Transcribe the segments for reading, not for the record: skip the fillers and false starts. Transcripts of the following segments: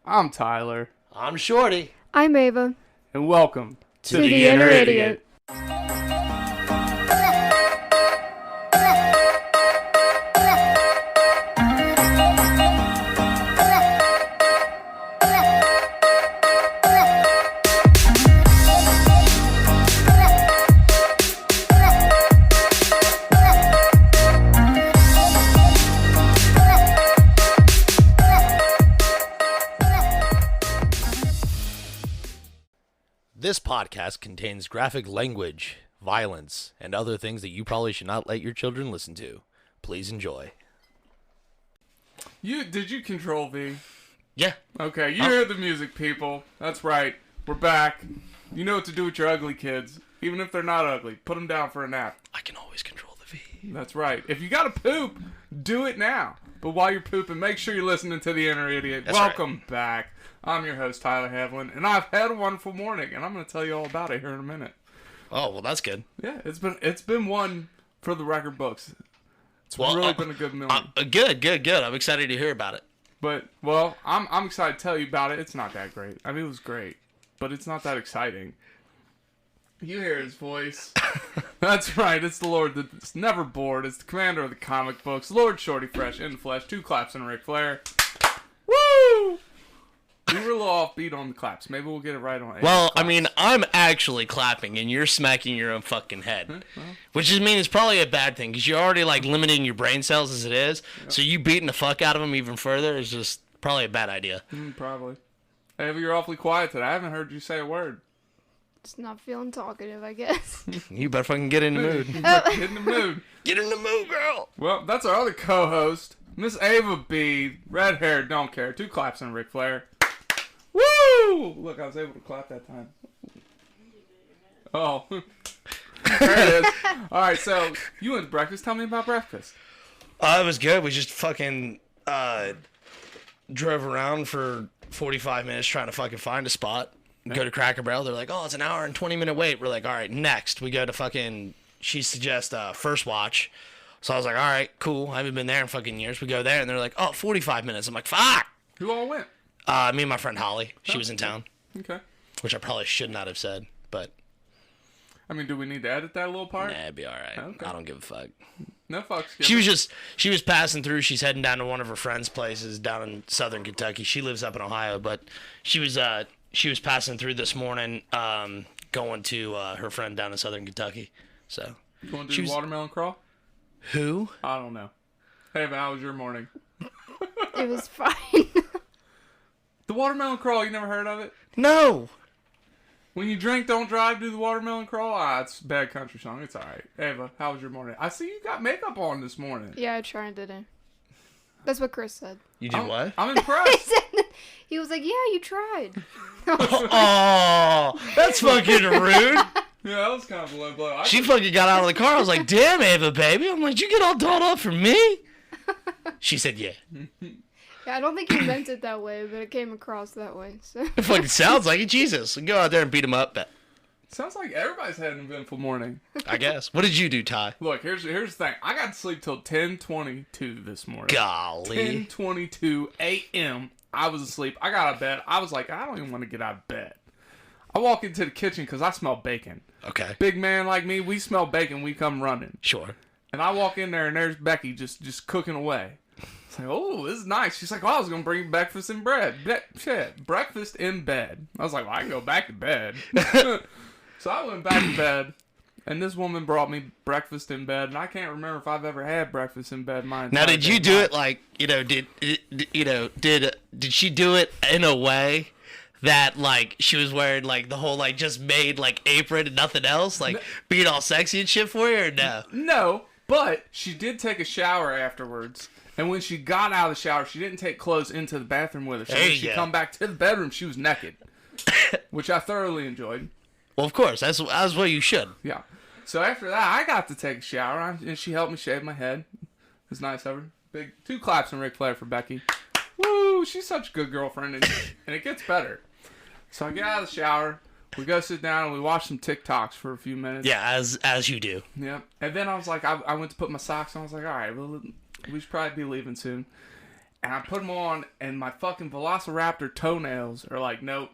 I'm Tyler. I'm Shorty. I'm Ava. And welcome to the Inner Idiot. This podcast contains graphic language, violence, and other things that you probably should not let your children listen to. Please enjoy. Did you control V? Yeah. Okay, you heard the music, people. That's right. We're back. You know what to do with your ugly kids. Even if they're not ugly, put them down for a nap. I can always control the V. That's right. If you gotta poop, do it now. But while you're pooping, make sure you're listening to the Inner Idiot. That's Welcome back. I'm your host, Tyler Havlin, and I've had a wonderful morning, and I'm going to tell you all about it here in a minute. Oh, well, that's good. Yeah, it's been one for the record books. It's really been a good morning. Good. I'm excited to hear about it. But, well, I'm excited to tell you about it. It's not that great. I mean, it was great, but it's not that exciting. You hear his voice. That's right. It's the Lord that's never bored. It's the commander of the comic books, Lord Shorty Fresh in the flesh. 2 claps and Ric Flair. Woo! We were a little offbeat on the claps. Maybe we'll get it right on. Well, I mean, I'm actually clapping, and you're smacking your own fucking head. Which is it's probably a bad thing, because you're already, limiting your brain cells as it is. Yep. So you beating the fuck out of them even further is just probably a bad idea. Probably. Ava, you're awfully quiet today. I haven't heard you say a word. Just not feeling talkative, I guess. You better fucking get in the mood. Get in the mood. Get in the mood, girl. Well, that's our other co-host, Miss Ava B. Red hair, don't care. 2 claps and Ric Flair. Woo! Look, I was able to clap that time. Oh. There it is. Alright, so you went to breakfast. Tell me about breakfast. It was good. We just fucking drove around for 45 minutes trying to fucking find a spot. Go to Cracker Barrel. They're like, oh, it's an hour and 20-minute wait. We're like, all right, next. We go to fucking, she suggests First Watch. So I was like, all right, cool. I haven't been there in fucking years. We go there, and they're like, oh, 45 minutes. I'm like, fuck! Who all went? Me and my friend Holly. She was in town. Okay. Which I probably should not have said, but... I mean, do we need to edit that little part? Nah, it'd be all right. Okay. I don't give a fuck. No fucks. She was passing through. She's heading down to one of her friends' places down in southern Kentucky. She lives up in Ohio, but she was passing through this morning, going to her friend down in southern Kentucky. So. You want to do the watermelon crawl? Who? I don't know. Hey, man, how was your morning? It was fine. The watermelon crawl, you never heard of it? No. When you drink, don't drive, do the watermelon crawl? It's a bad country song. It's alright. Ava, how was your morning? I see you got makeup on this morning. Yeah, I tried today. That's what Chris said. You did what? I'm impressed. He was like, yeah, you tried. Oh, that's fucking rude. Yeah, that was kind of a low blow. She fucking got out of the car. I was like, damn, Ava, baby. I'm like, you get all dolled up for me? She said, yeah. Yeah, I don't think he meant it that way, but it came across that way. So. It fucking sounds like it. Jesus. Go out there and beat him up. Sounds like everybody's had an eventful morning. I guess. What did you do, Ty? Look, here's the thing. I got to sleep till 10:22 this morning. Golly. 10:22 a.m. I was asleep. I got out of bed. I was like, I don't even want to get out of bed. I walk into the kitchen because I smell bacon. Okay. Big man like me, we smell bacon. We come running. Sure. And I walk in there, and there's Becky just cooking away. It's like, oh, this is nice. She's like, well, I was going to bring you breakfast and bread. Shit, breakfast in bed. I was like, well, I can go back to bed. So I went back to bed, and this woman brought me breakfast in bed, and I can't remember if I've ever had breakfast in bed. Now, did you do it like, did she do it in a way that, like, she was wearing, like, the whole, like, just made, like, apron and nothing else? Like, being all sexy and shit for you, or no? No, but she did take a shower afterwards. And when she got out of the shower, she didn't take clothes into the bathroom with her. So when she come back to the bedroom, she was naked, which I thoroughly enjoyed. Well, of course. That's what you should. Yeah. So after that, I got to take a shower, and she helped me shave my head. It was nice of her. Big 2 claps and Ric Flair for Becky. Woo! She's such a good girlfriend, and it gets better. So I get out of the shower. We go sit down and we watch some TikToks for a few minutes. Yeah, as you do. Yeah. And then I was like, I went to put my socks on. I was like, all right, well, we should probably be leaving soon. and I put them on, and my fucking Velociraptor toenails are like, nope,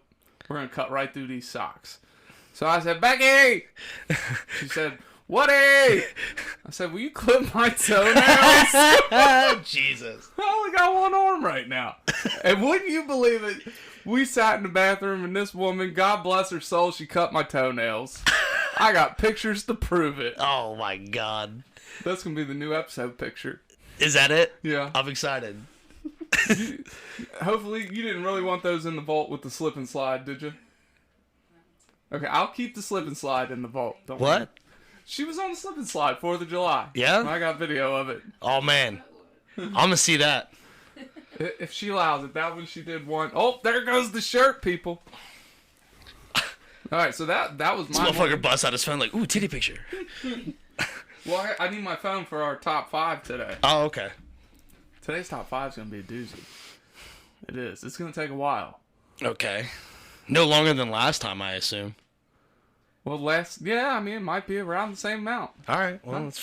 we're gonna cut right through these socks. So I said, Becky. She said, Woody. I said, will you clip my toenails? Jesus. I only got one arm right now. And wouldn't you believe it? We sat in the bathroom, and this woman, God bless her soul, she cut my toenails. I got pictures to prove it. Oh my God. That's going to be the new episode picture. Is that it? Yeah. I'm excited. Hopefully, you didn't really want those in the vault with the slip and slide, did you? Okay, I'll keep the slip and slide in the vault. Don't worry. What? She was on the slip and slide 4th of July. Yeah? I got video of it. Oh man. I'm gonna see that. If she allows it, that one she did one. Oh, there goes the shirt, people. Alright, so that was This my motherfucker busts out his phone like, ooh, titty picture. Well, I need my phone for our top 5 today. Oh, okay. Today's top 5 is going to be a doozy. It is. It's going to take a while. Okay. No longer than last time, I assume. Well, it might be around the same amount. All right. Well, let's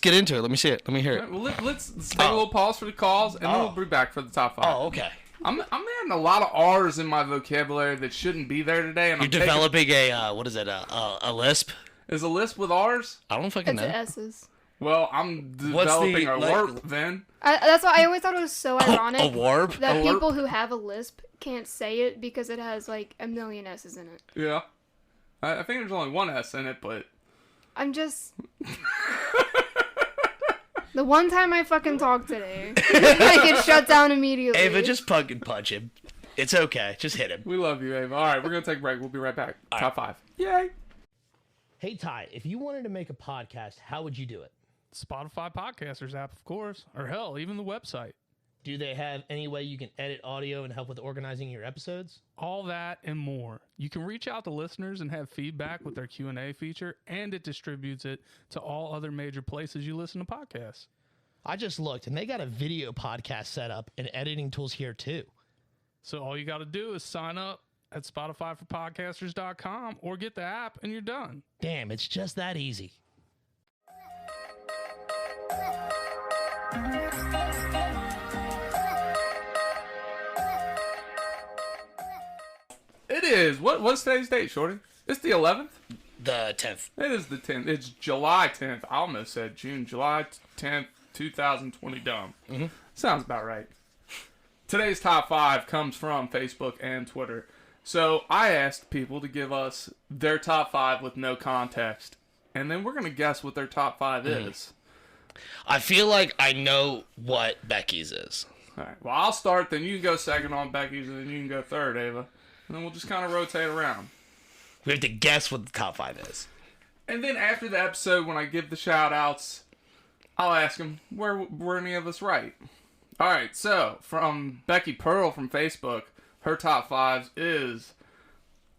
get into it. Let me see it. Let me hear it. Well, let's take a little pause for the calls, and then we'll be back for the top 5. Oh, okay. I'm adding a lot of R's in my vocabulary that shouldn't be there today. And You're developing a what is it? A lisp? Is a lisp with R's? I don't fucking It's know. S's. Well, I'm developing a warp, then. That's why I always thought it was so ironic A warp? that A warp? people who have a lisp can't say it because it has like a million S's in it. Yeah. I think there's only one S in it, but... I'm just... The one time I fucking talk today, I get shut down immediately. Ava, just fucking punch him. It's okay. Just hit him. We love you, Ava. All right, we're going to take a break. We'll be right back. All Top 5. Yay! Hey Ty, if you wanted to make a podcast, how would you do it? Spotify Podcasters app, of course. Or hell, even the website. Do they have any way you can edit audio and help with organizing your episodes? All that and more. You can reach out to listeners and have feedback with their Q&A feature, and it distributes it to all other major places you listen to podcasts. I just looked and they got a video podcast set up and editing tools here too. So all you got to do is sign up at spotifyforpodcasters.com or get the app and you're done. Damn, it's just that easy. It is. What's today's date, Shorty? It's the 11th? The 10th. It is the 10th. It's July 10th. I almost said June. July 10th, 2020. Dumb. Mm-hmm. Sounds about right. Today's top 5 comes from Facebook and Twitter. So I asked people to give us their top 5 with no context. And then we're going to guess what their top 5 is. I feel like I know what Becky's is. All right. Well, I'll start. Then you can go second on Becky's. And then you can go third, Ava. And then we'll just kind of rotate around. We have to guess what the top 5 is. And then after the episode, when I give the shout-outs, I'll ask them, were any of us right? All right, so from Becky Pearl from Facebook, her top 5 is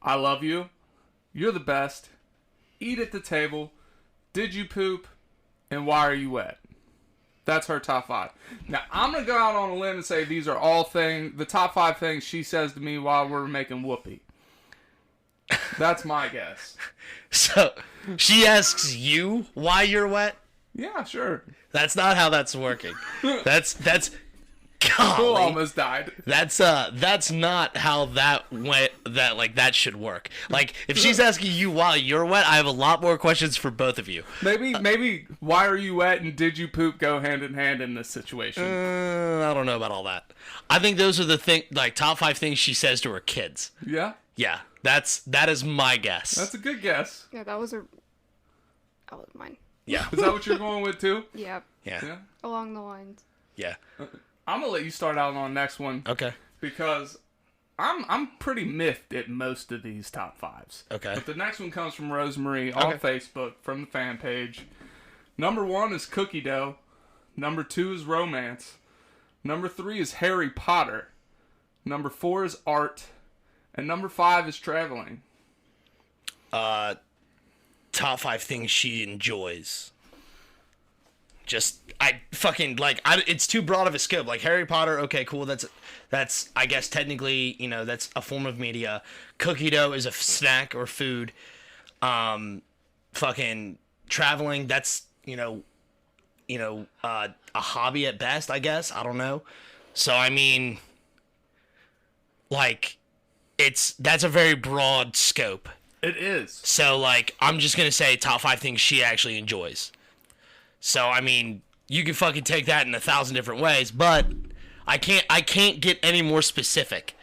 I Love You, You're the Best, Eat at the Table, Did You Poop, and Why Are You Wet? That's her top 5. Now, I'm going to go out on a limb and say these are all the top 5 things she says to me while we're making whoopee. That's my guess. So, she asks you why you're wet? Yeah, sure. That's not how that's working. That's Who golly. almost died. That's not how that went. That should work. Like, if she's asking you why you're wet, I have a lot more questions for both of you. Maybe why are you wet and did you poop go hand in hand in this situation? I don't know about all that. I think those are the top 5 things she says to her kids. Yeah, Yeah, that is my guess. that's a good guess. Yeah, that was mine. Yeah, Is that what you're going with too? Yeah, yeah, Yeah. along the lines. yeah. I'm gonna let you start out on the next one Okay, because I'm pretty miffed at most of these top 5s. okay. But the next one comes from Rosemary on Facebook from the fan page. Number 1 is cookie dough. Number 2 is romance. Number 3 is Harry Potter. Number 4 is art. And number 5 is traveling. Top 5 things she enjoys. It's too broad of a scope. Like Harry Potter, okay, cool. That's I guess technically, that's a form of media. Cookie dough is a snack or food. Fucking traveling, that's a hobby at best, I guess. I don't know. So I mean, like, that's a very broad scope. It is. So like, I'm just gonna say top 5 things she actually enjoys. So I mean, you can fucking take that in 1,000 different ways, but I can't get any more specific.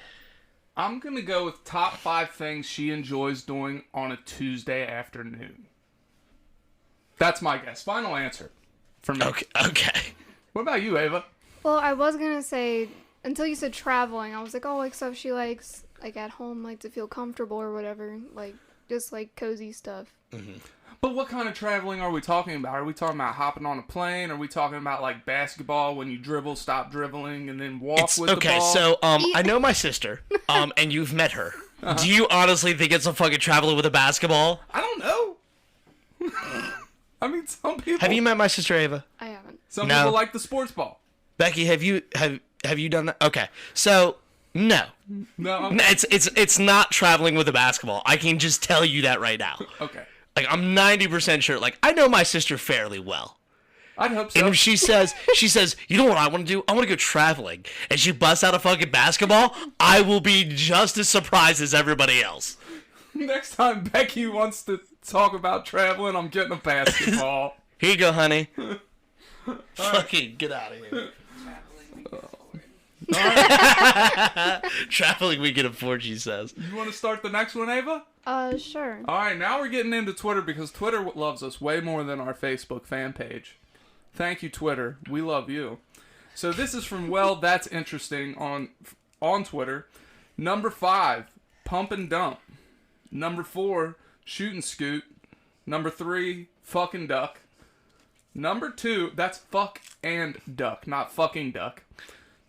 I'm going to go with top 5 things she enjoys doing on a Tuesday afternoon. That's my guess. Final answer for me. Okay. What about you, Ava? Well, I was gonna say until you said traveling, I was like, oh, like stuff she likes, like at home, like to feel comfortable or whatever, like just like cozy stuff. But what kind of traveling are we talking about? Are we talking about hopping on a plane? Are we talking about like basketball when you dribble, stop dribbling, and then walk with the ball? So I know my sister, and you've met her. Do you honestly think it's a fucking traveling with a basketball? I don't know. I mean, some people. Have you met my sister Ava? I haven't. Some No. people like the sports ball. Becky, have you done that? Okay, so no, No. it's not traveling with a basketball. I can just tell you that right now. Okay. Like, I'm 90% sure. Like, I know my sister fairly well. I'd hope so. And if she says, you know what I want to do? I want to go traveling. And she busts out a fucking basketball, I will be just as surprised as everybody else. Next time Becky wants to talk about traveling, I'm getting a basketball. Here you go, honey. Fucking get out of here. Traveling we can afford, she says. You want to start the next one, Ava? Sure. All right, now we're getting into Twitter because Twitter loves us way more than our Facebook fan page. Thank you, Twitter. We love you. So this is from Well, That's Interesting on Twitter. Number 5, Pump and Dump. Number 4, Shoot and Scoot. Number 3, Fuck and Duck. Number 2, that's Fuck and Duck, not Fucking Duck.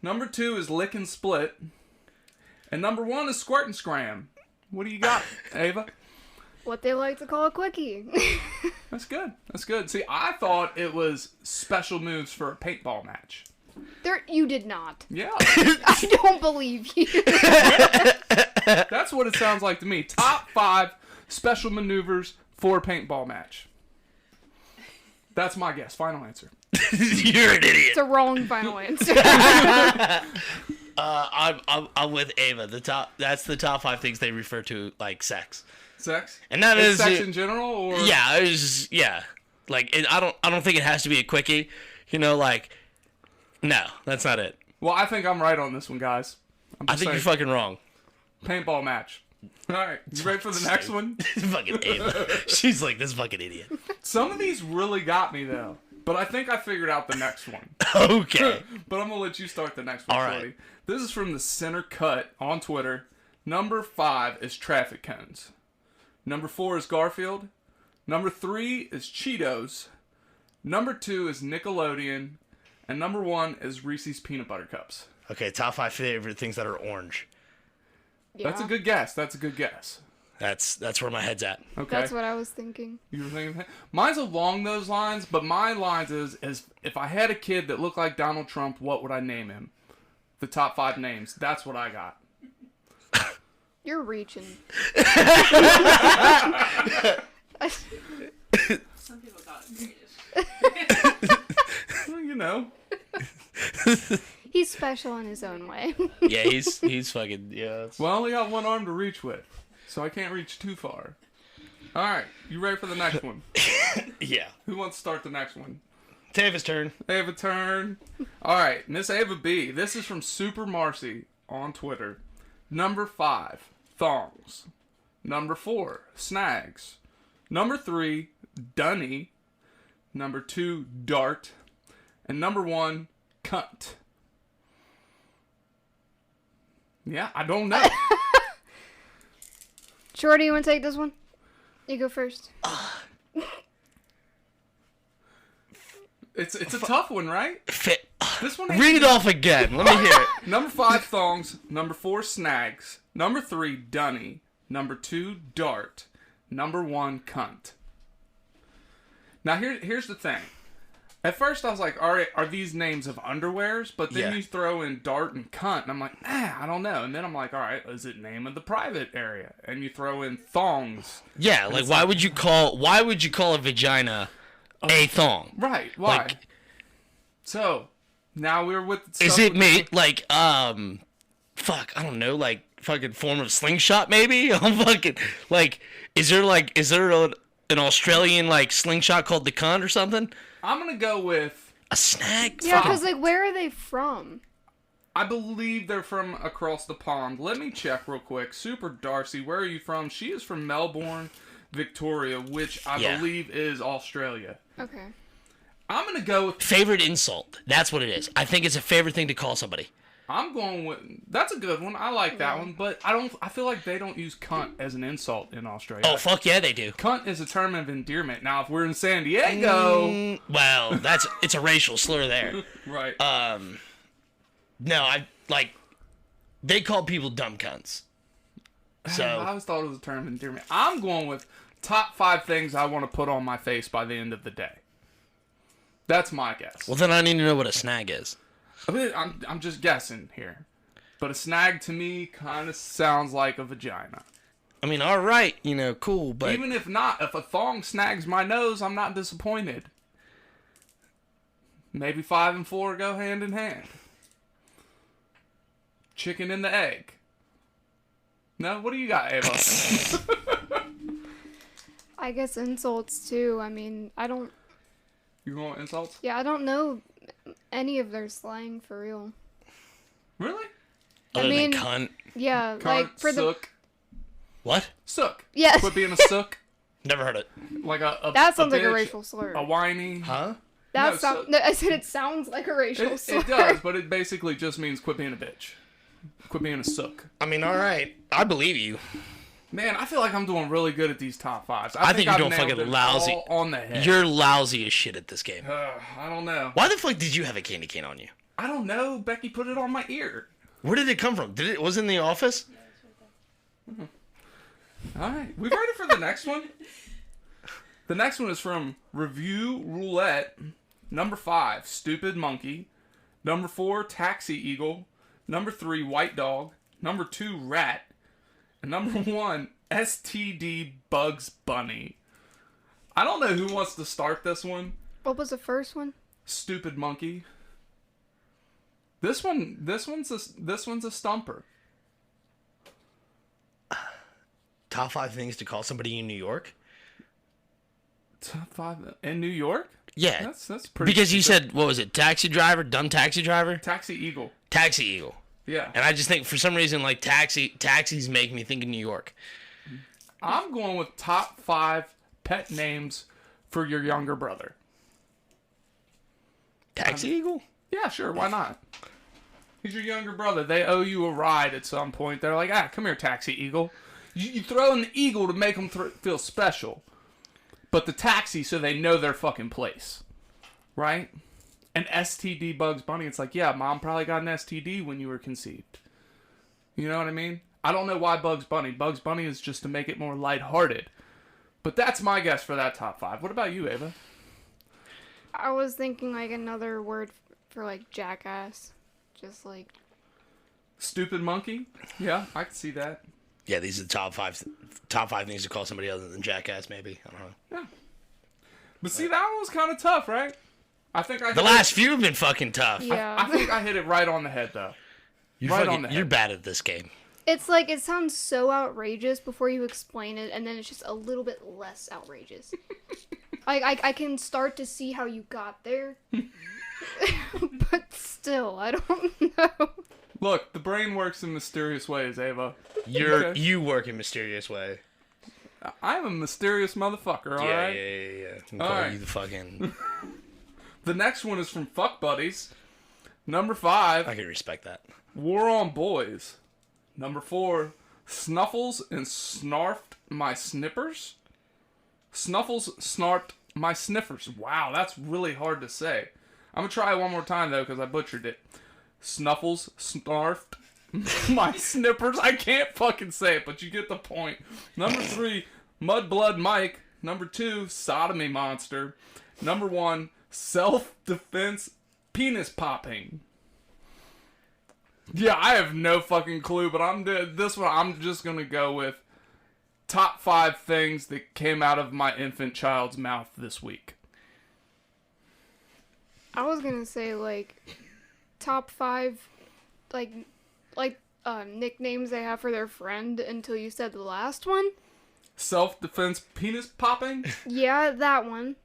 Number 2 is Lick and Split. And number 1 is Squirt and Scram. What do you got, Ava? What they like to call a quickie. That's good. That's good. See, I thought it was special moves for a paintball match. You did not. Yeah. I don't believe you. That's what it sounds like to me. Top 5 special maneuvers for a paintball match. That's my guess. Final answer. You're an idiot. It's a wrong final answer. I'm with Ava. That's the top 5 things they refer to like sex. Sex? And that is sex in general, or yeah, Like I don't think it has to be a quickie. You know, like no, that's not it. Well, I think I'm right on this one, guys. I think you're fucking wrong. Paintball match. All right, you ready for the next one? Fucking Ava. She's like this fucking idiot. Some of these really got me though, but I think I figured out the next one. Okay. But I'm gonna let you start the next one, All right. Shorty. This is from the Center Cut on Twitter. Number 5 is traffic cones. Number 4 is Garfield. Number 3 is Cheetos. Number 2 is Nickelodeon. And number 1 is Reese's Peanut Butter Cups. Okay, top 5 favorite things that are orange. Yeah, That's a good guess. That's a good guess. That's where my head's at. Okay. That's what I was thinking. You were thinking that? Mine's along those lines, but my lines is if I had a kid that looked like Donald Trump, what would I name him? The top 5 names. That's what I got. You're reaching. Some people thought it creative. Well, you know. He's special in his own way. Yeah, he's fucking Well, I only got one arm to reach with, so I can't reach too far. All right, you ready for the next one? Yeah. Who wants to start the next one? Tava's turn. Ava turn. All right, Miss Ava B. This is from Super Marcy on Twitter. Number 5, thongs. Number 4, snags. Number 3, dunny. Number 2, dart. And number 1, cunt. Yeah, I don't know. Shorty, you want to take this one? You go first. It's a tough one, right? This one. Read it off again. Let me hear it. Number 5, thongs. Number 4, snags. Number 3, dunny. Number 2, dart. Number 1, cunt. Now here's the thing. At first I was like, all right, are these names of underwears? But then Yeah. you throw in dart and cunt, and I'm like, I don't know. And then I'm like, all right, is it name of the private area? And you throw in thongs. Yeah, like why would you call a vagina a thong? Right, why? Like- So, Now we're with. Is stuff it with made like fuck, I don't know, like fucking form of slingshot maybe? I'm fucking like, is there an Australian like slingshot called the cunt or something? I'm gonna go with. A snag? Yeah, Fucking- because like, where are they from? I believe they're from across the pond. Let me check real quick. Super Darcy, where are you from? She is from Melbourne, Victoria, which I Yeah. believe is Australia. Okay. I'm gonna go with. favorite insult. That's what it is. I think it's a favorite thing to call somebody. I'm going with. That's a good one. I like that one, but I feel like they don't use cunt as an insult in Australia. Oh fuck yeah, they do. Cunt is a term of endearment. Now, if we're in San Diego, Well, it's a racial slur there. right? No, I like they call people dumb cunts. I So always thought it was a term of endearment. I'm going with top 5 things I want to put on my face by the end of the day. That's my guess. well then I need to know what a snag is. I mean, I'm just guessing here, but a snag to me kind of sounds like a vagina. I mean, all right, cool, but Even if not, if a thong snags my nose, I'm not disappointed. Maybe 5 and 4 go hand in hand. Chicken and the egg. No, what do you got, Ava? I guess insults too. I mean, I don't. You want insults? Yeah, I don't know any of their slang for real. Really? other mean- than cunt. Yeah, Cunt, like for the sook. What? Sook. yes, Quit being a sook. Never heard it. Like a that sounds like a bitch, racial slur. A whiny. Huh? That no, sound. so- No, I said it sounds like a racial slur. It does, but it basically just means quit being a bitch. Quit being a sook. I mean, all right. I believe you. Man, I feel like I'm doing really good at these top 5s. I think you're I've doing nailed fucking it lousy. all on the head. You're lousy as shit at this game. I don't know. Why the fuck did you have a candy cane on you? I don't know. Becky put it on my ear. Where did it come from? Was it in the office? All right, we ready for the next one? The next one is from Review Roulette. Number 5, Stupid Monkey. Number 4, Taxi Eagle. Number 3, White Dog. Number 2, Rat. And number 1, STD Bugs Bunny. I don't know who wants to start this one. What was the first one? Stupid Monkey. This one's a stumper. Top 5 things to call somebody in New York? Top 5 in New York? Yeah. That's pretty. Because you specific. said, what was it? Taxi driver? Dumb taxi driver? Taxi Eagle. Taxi Eagle. Yeah. And I just think for some reason, like taxis make me think of New York. I'm going with top 5 pet names for your younger brother. Taxi Eagle? Yeah, sure. Why not? He's your younger brother. They owe you a ride at some point. They're like, come here, Taxi Eagle. You throw in the eagle to make them feel special. But the taxi so they know their fucking place. Right? And STD Bugs Bunny, it's like, yeah, mom probably got an STD when you were conceived. You know what I mean? I don't know why Bugs Bunny. Bugs Bunny is just to make it more lighthearted. But that's my guess for that top 5. What about you, Ava? I was thinking like another word for like jackass. Just like Stupid Monkey? Yeah, I can see that. Yeah, these are the top five things to call somebody other than jackass, maybe. I don't know. Yeah. But see, that one was kind of tough, right? I think I The hit last few have been fucking tough. yeah. I think I hit it right on the head, though. You're, right fucking- on the head. you're bad at this game. It's like it sounds so outrageous before you explain it, and then it's just a little bit less outrageous. I can start to see how you got there, but still, I don't know. Look, the brain works in mysterious ways, Ava. Okay. You work in mysterious way. I'm a mysterious motherfucker, alright? Yeah. I'm All calling right. you the fucking. The next one is from Fuck Buddies. Number 5, I can respect that. War on Boys. Number 4, Snuffles and Snarfed My Snippers. Snuffles snarfed my sniffers. Wow, that's really hard to say. I'm gonna try it one more time though, because I butchered it. Snuffles snarfed my snippers. I can't fucking say it, but you get the point. Number 3, Mudblood Mike. Number 2, Sodomy Monster. Number 1, Self-Defense Penis Popping. Yeah, I have no fucking clue, but this one I'm just gonna go with top 5 things that came out of my infant child's mouth this week. I was gonna say like top 5, like nicknames they have for their friend until you said the last one. Self-defense penis popping? Yeah, that one.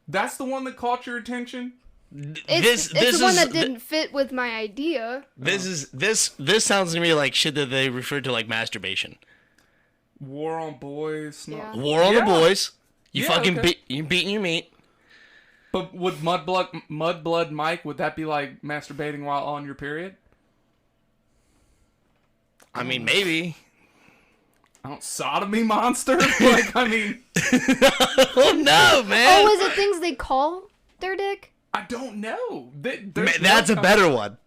That's the one that caught your attention? It's the one that didn't fit with my idea. This sounds to me like shit that they refer to like masturbation. War on boys. Yeah. War on the boys. You Yeah, fucking okay. you're beating your meat. But would Mudblood Mike, would that be like masturbating while on your period? I mean, maybe. I don't sodomy monster. Like, I mean, Oh no, man. Oh, is it things they call their dick? I don't know. That's a better one.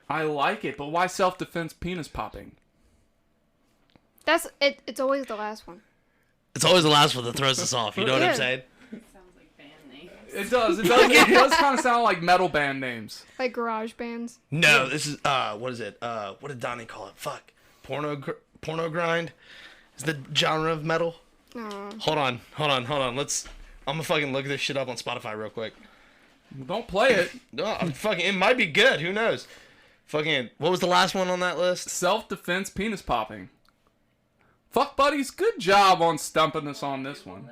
I like it, but why self-defense penis popping? That's it. It's always the last one. It's always the last one that throws us off. You know what I'm Yeah. saying? It sounds like band names. It does. It does kind of sound like metal band names. Like garage bands. No, this is what is it? What did Donnie call it? Fuck, porno grind is the genre of metal. Oh. Hold on. I'm gonna fucking look this shit up on Spotify real quick. Don't play it. No, I'm fucking. It might be good. Who knows? Fucking. What was the last one on that list? Self-defense penis popping. Fuck buddies, good job on stumping us on this one.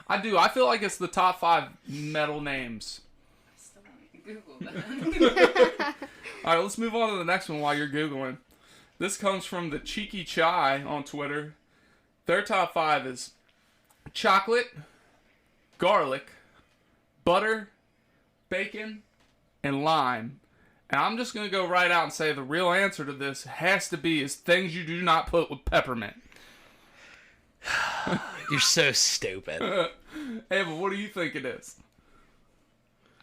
I do. I feel like it's the top 5 metal names. Still haven't Googled that. All right, let's move on to the next one while you're Googling. This comes from the Cheeky Chai on Twitter. Their top 5 is chocolate, garlic, butter, bacon, and lime. And I'm just going to go right out and say the real answer to this has to be is things you do not put with peppermint. You're so stupid. Ava, what do you think it is?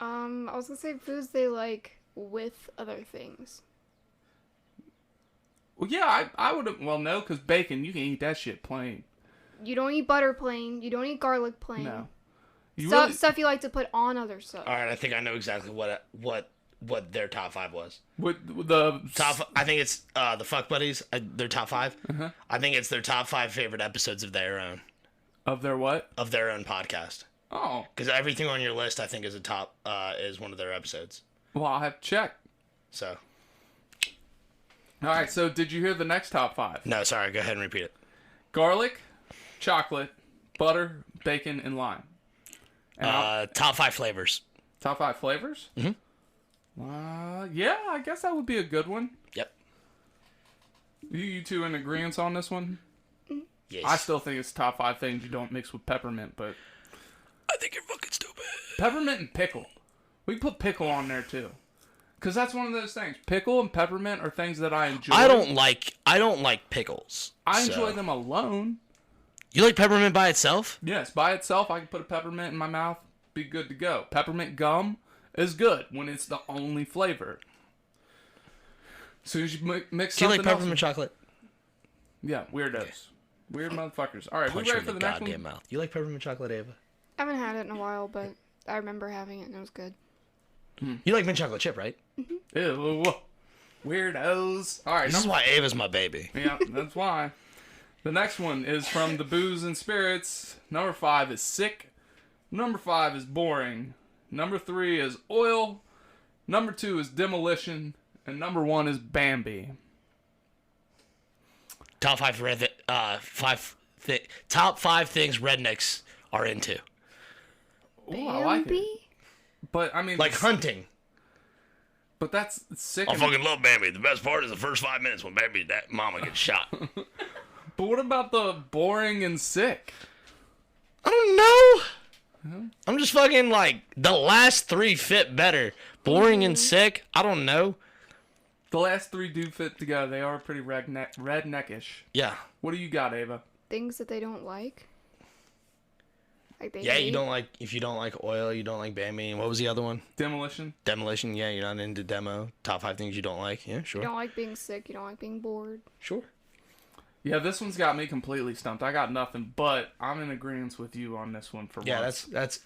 I was gonna say foods they like with other things. Well, yeah, I would have. Well, no, because bacon, you can eat that shit plain. You don't eat butter plain. You don't eat garlic plain. No. You Stuff you like to put on other stuff. All right, I think I know exactly what their top 5 was. with the I think it's the Fuck Buddies. Their top 5. I think it's their top 5 favorite episodes of their own of their what? podcast. Oh, Because everything on your list, I think, is is one of their episodes. well, I'll have to check. So All right, so did you hear the next top 5? no, sorry. Go ahead and repeat it. Garlic, chocolate, butter, bacon, and lime. And Top 5 flavors. top 5 flavors? Mhm. Yeah, I guess that would be a good one. Yep. You two in agreement on this one? Yes. I still think it's top 5 things you don't mix with peppermint, but I think you're fucking stupid. peppermint and pickle. We can put pickle on there too. Because that's one of those things. Pickle and peppermint are things that I enjoy. I don't like pickles. I so- enjoy them alone. You like peppermint by itself? Yes, by itself, I can put a peppermint in my mouth, be good to go. Peppermint gum is good when it's the only flavor. As soon as you mix Do you something like peppermint else, chocolate? yeah, weirdos, weird motherfuckers. All right, Punch we you ready in for the the next goddamn one? mouth. You like peppermint chocolate, Ava? I haven't had it in a while, but I remember having it and it was good. You like mint chocolate chip, right? Ew, weirdos. All right, This is why Ava's my baby. yeah, that's why. The next one is from the Booze and Spirits. Number 5 is sick. Number 5 is boring. Number 3 is oil. Number 2 is demolition. And number 1 is Bambi. Top 5 top 5 things rednecks are into. Ooh, I like it. Bambi? But I mean, Like hunting. but that's sick. I fucking love Bambi. The best part is the first 5 minutes when Bambi, that mama gets shot. But what about the boring and sick? I don't know. I'm just fucking like, the last 3 fit better. Boring and sick, I don't know. The last 3 do fit together. They are pretty redneckish. Yeah. What do you got, Ava? Things that they don't like. Like they Yeah, hate. you don't like, if you don't like oil, you don't like Bambi. And what was the other one? Demolition. Demolition, yeah, you're not into demo. Top 5 things you don't like. Yeah, You sure. don't like being sick. You don't like being bored. Sure. Yeah, this one's got me completely stumped. I got nothing, but I'm in agreement with you on this one for Yeah, once. that's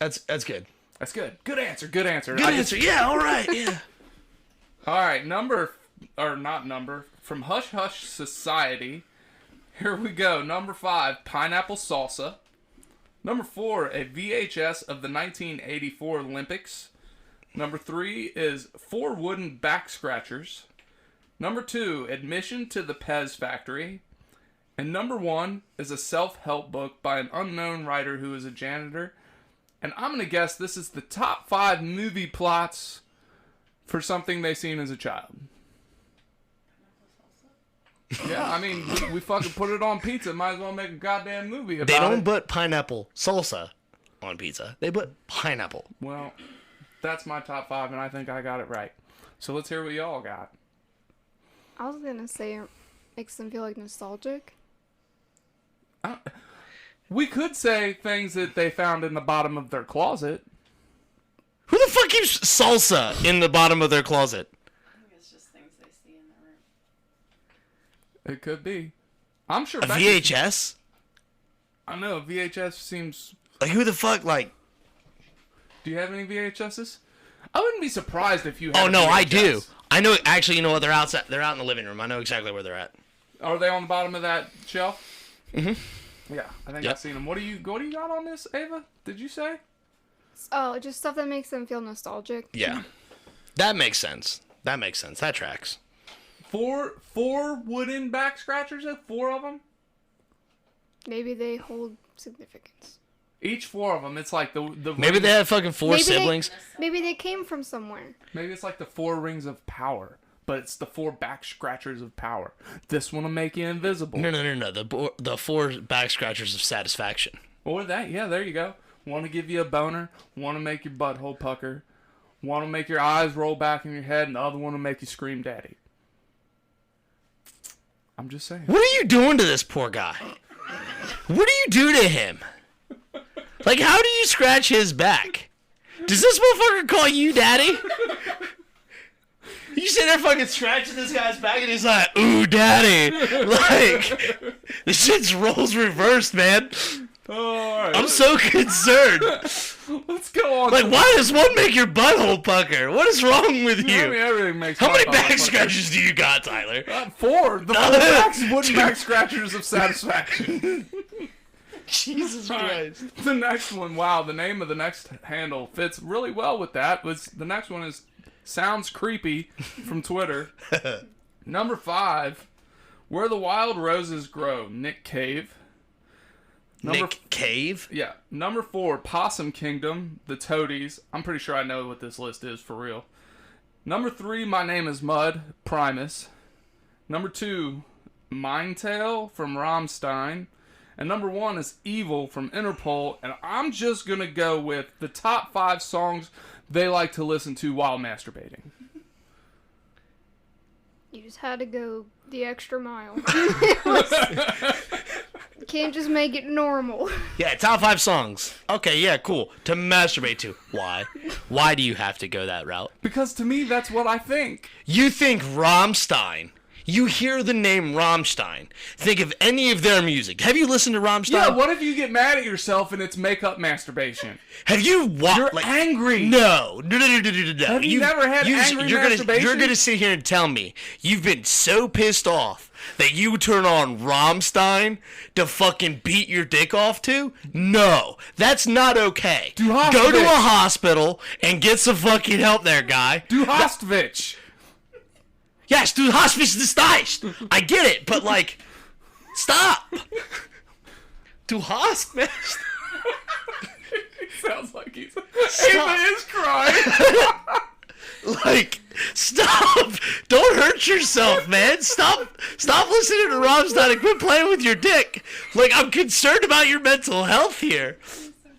good. That's good. Good answer. Good answer. Good answer. Yeah, all right. Yeah. All right, not number, from Hush Hush Society. Here we go. Number 5, pineapple salsa. Number 4, a VHS of the 1984 Olympics. Number 3 is 4 wooden back scratchers. Number 2, Admission to the Pez Factory. And number 1 is a self-help book by an unknown writer who is a janitor. And I'm going to guess this is the top 5 movie plots for something they seen as a child. Yeah, I mean, we fucking put it on pizza. Might as well make a goddamn movie about it. They don't put pineapple salsa on pizza. They put pineapple. Well, that's my top 5, and I think I got it right. So let's hear what y'all got. I was gonna say it makes them feel like nostalgic. We could say things that they found in the bottom of their closet. Who the fuck keeps salsa in the bottom of their closet? I think it's just things they see in the room. It could be. I'm sure. A VHS? I know VHS seems. Like who the fuck? Like? Do you have any VHSs? I wouldn't be surprised if you had. Oh no, a VHS. I do. I know. Actually, you know what? They're outside. They're out in the living room. I know exactly where they're at. Are they on the bottom of that shelf? Mhm. Yeah, I think Yep. I've seen them. What do you got on this, Ava? Did you say? Oh, just stuff that makes them feel nostalgic. Yeah, that makes sense. That makes sense. That tracks. Four wooden back scratchers. 4 of them. Maybe they hold significance. Each 4 of them. It's like the Maybe they have fucking 4 Maybe they- siblings. Maybe they came from somewhere. Maybe it's like the 4 rings of power, but it's the 4 back scratchers of power. This one will make you invisible. No. The 4 back scratchers of satisfaction. Or that, yeah, there you go. Want to give you a boner, want to make your butthole pucker, want to make your eyes roll back in your head, and the other one will make you scream daddy. I'm just saying. What are you doing to this poor guy? What do you do to him? Like, how do you scratch his back? Does this motherfucker call you daddy? You sit there fucking scratching this guy's back and he's like, ooh, daddy. Like, this shit's roles reversed, man. Oh, all right. I'm so concerned. Let's go on. Like, why does one make your butthole pucker? What is wrong with I mean, you? everything makes How many my back butthole scratches do you got, Tyler? pucker. 4. The 4 wooden back scratchers of satisfaction. Jesus Christ. The next one, wow, the name of the next handle fits really well with that. The next one is Sounds Creepy from Twitter. Number 5, Where the Wild Roses Grow, Nick Cave. Nick Cave? Yeah. Number 4, Possum Kingdom, The Toadies. I'm pretty sure I know what this list is for real. Number 3, My Name is Mud, Primus. Number 2, Mindtail from Rammstein. And number 1 is Evil from Interpol. And I'm just going to go with the top 5 songs they like to listen to while masturbating. You just had to go the extra mile. Can't just make it normal. Yeah, top 5 songs. Okay, yeah, cool. To masturbate to. Why? Why do you have to go that route? Because to me, that's what I think. You think Rammstein. You hear the name Rammstein. Think of any of their music. Have you listened to Rammstein? Yeah, what if you get mad at yourself and it's makeup masturbation? Have you You're angry. No. Have you never had angry masturbation? You're gonna sit here and tell me you've been so pissed off that you turn on Rammstein to fucking beat your dick off to? No, that's not okay. Du Go hast to a dich. hospital and get some fucking help there, guy. Du hast dich. Yes, du hast mich nicht. I get it, but like, stop. Du hast mich. Sounds like he's Ava is crying. Like, stop. Don't hurt yourself, man. Stop listening to Rammstein and quit playing with your dick. Like, I'm concerned about your mental health here.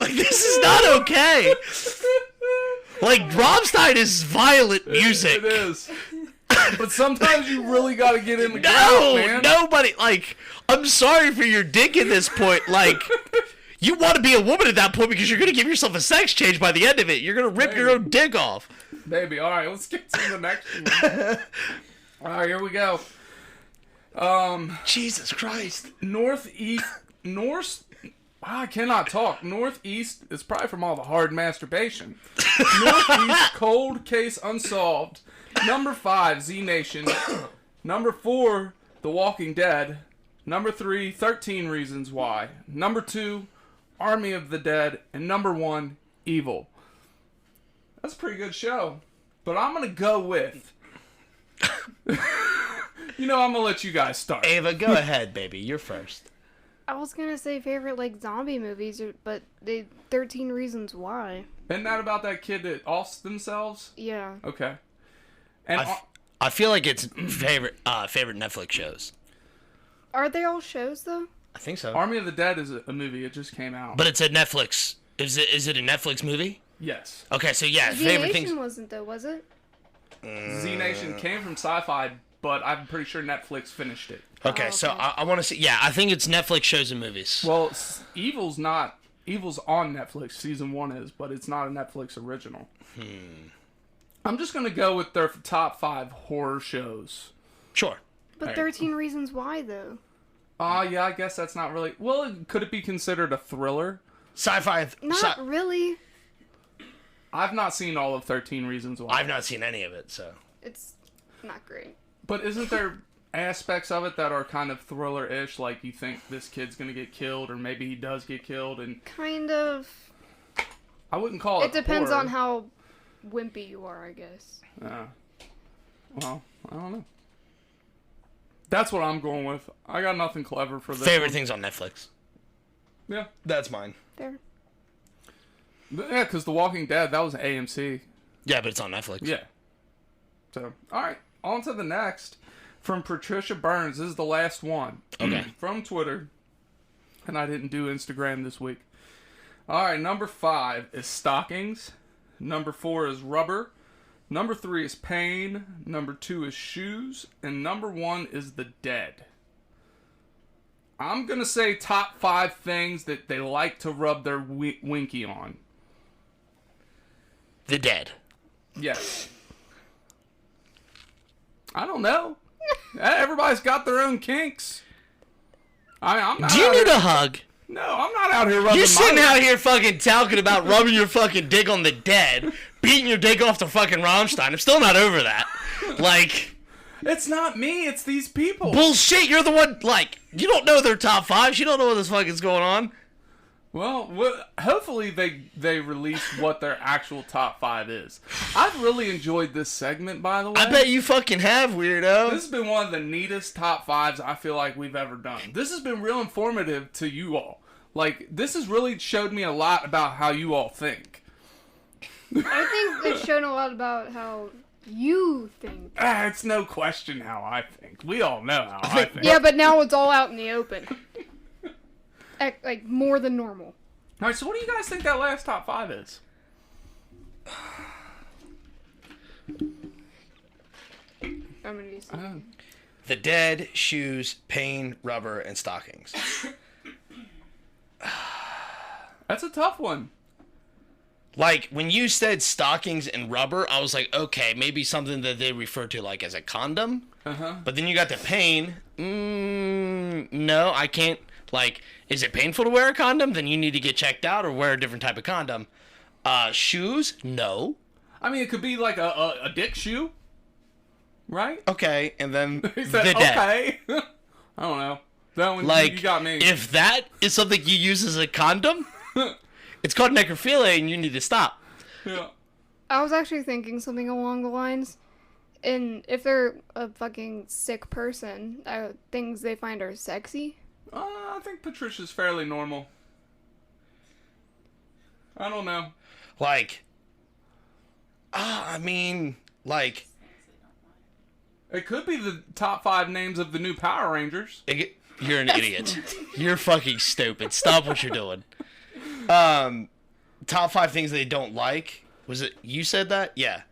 Like, this is not okay. Like, Rammstein is violent music. It is. But sometimes you really gotta get in the ground, man. Nobody, like, I'm sorry for your dick at this point. Like, you want to be a woman at that point because you're going to give yourself a sex change by the end of it. You're going to rip your own dick off. Baby, alright, let's get to the next one. Alright, here we go. Jesus Christ. Northeast. I cannot talk. Northeast is probably from all the hard masturbation. Northeast, Cold Case Unsolved. Number 5, Z Nation. Number 4, The Walking Dead. Number 3, 13 Reasons Why. Number 2, Army of the Dead. And number 1, Evil. That's a pretty good show. But I'm going to go with... I'm going to let you guys start. Ava, go ahead, baby. You're first. I was gonna say favorite like zombie movies, but they 13 Reasons Why. Isn't that about that kid that offs themselves? Yeah. Okay. And I feel like it's favorite Netflix shows. Are they all shows though? I think so. Army of the Dead is a movie. It just came out. But it's a Netflix. Is it a Netflix movie? Yes. Okay, so yeah, Z favorite Nation things. wasn't though, was it? Z Nation came from Sci-Fi, but I'm pretty sure Netflix finished it. Okay, Oh, so okay. I want to see. Yeah, I think it's Netflix shows and movies. Well, Evil's on Netflix. Season 1 is, but it's not a Netflix original. I'm just gonna go with their top 5 horror shows. Sure. But Right. 13 Reasons Why though. Yeah, I guess that's not really. Well, could it be considered a thriller? Sci-fi. Not really. I've not seen all of 13 Reasons Why. I've not seen any of it, so. It's not great. But isn't there aspects of it that are kind of thriller-ish? Like you think this kid's gonna get killed, or maybe he does get killed, and Kind of. I wouldn't call it. It depends horror. on how wimpy you are, I guess. Well, I don't know. That's what I'm going with. I got nothing clever for this. Favorite one. things on Netflix. Yeah. That's mine. There. Yeah, because The Walking Dead, that was AMC. Yeah, but it's on Netflix. Yeah. So, all right. On to the next. From Patricia Burns. This is the last one. Okay. From Twitter. And I didn't do Instagram this week. All right. Number 5 is stockings. Number 4 is rubber. Number 3 is pain. Number 2 is shoes. And number 1 is the dead. I'm going to say top 5 things that they like to rub their winky on. The Dead. Yes. I don't know. Everybody's got their own kinks. I'm not Do you out need here- a hug? No, I'm not out here rubbing You're sitting my... out here fucking talking about rubbing your fucking dick on the Dead, beating your dick off to fucking Rammstein. I'm still not over that. Like, It's not me, it's these people. bullshit, you're the one, like, you don't know their top 5s. You don't know what this fuck is going on. Well, hopefully they release what their actual top 5 is. I've really enjoyed this segment, by the way. I bet you fucking have, weirdo. This has been one of the neatest top 5s I feel like we've ever done. This has been real informative to you all. Like, this has really showed me a lot about how you all think. I think it's shown a lot about how you think. It's no question how I think. We all know how I think. Yeah, but now it's all out in the open. Like, more than normal. All right, so what do you guys think that last top 5 is? I'm gonna be The Dead, shoes, pain, rubber, and stockings. That's a tough one. Like, when you said stockings and rubber, I was like, okay, maybe something that they refer to, like, as a condom. Uh-huh. But then you got the pain. No, I can't. Like, is it painful to wear a condom? Then you need to get checked out or wear a different type of condom. Shoes? No. I mean, it could be like a dick shoe, right? Okay, and then He the said, Dead. okay. I don't know. That one, Like, you got me. if that is something you use as a condom, it's called necrophilia and you need to stop. Yeah. I was actually thinking something along the lines, and if they're a fucking sick person, things they find are sexy. I think Patricia's fairly normal. I don't know. Like, I mean, like, It could be the top 5 names of the new Power Rangers. you're an idiot. You're fucking stupid. Stop what you're doing. Top 5 things they don't like. Was it you said that? Yeah.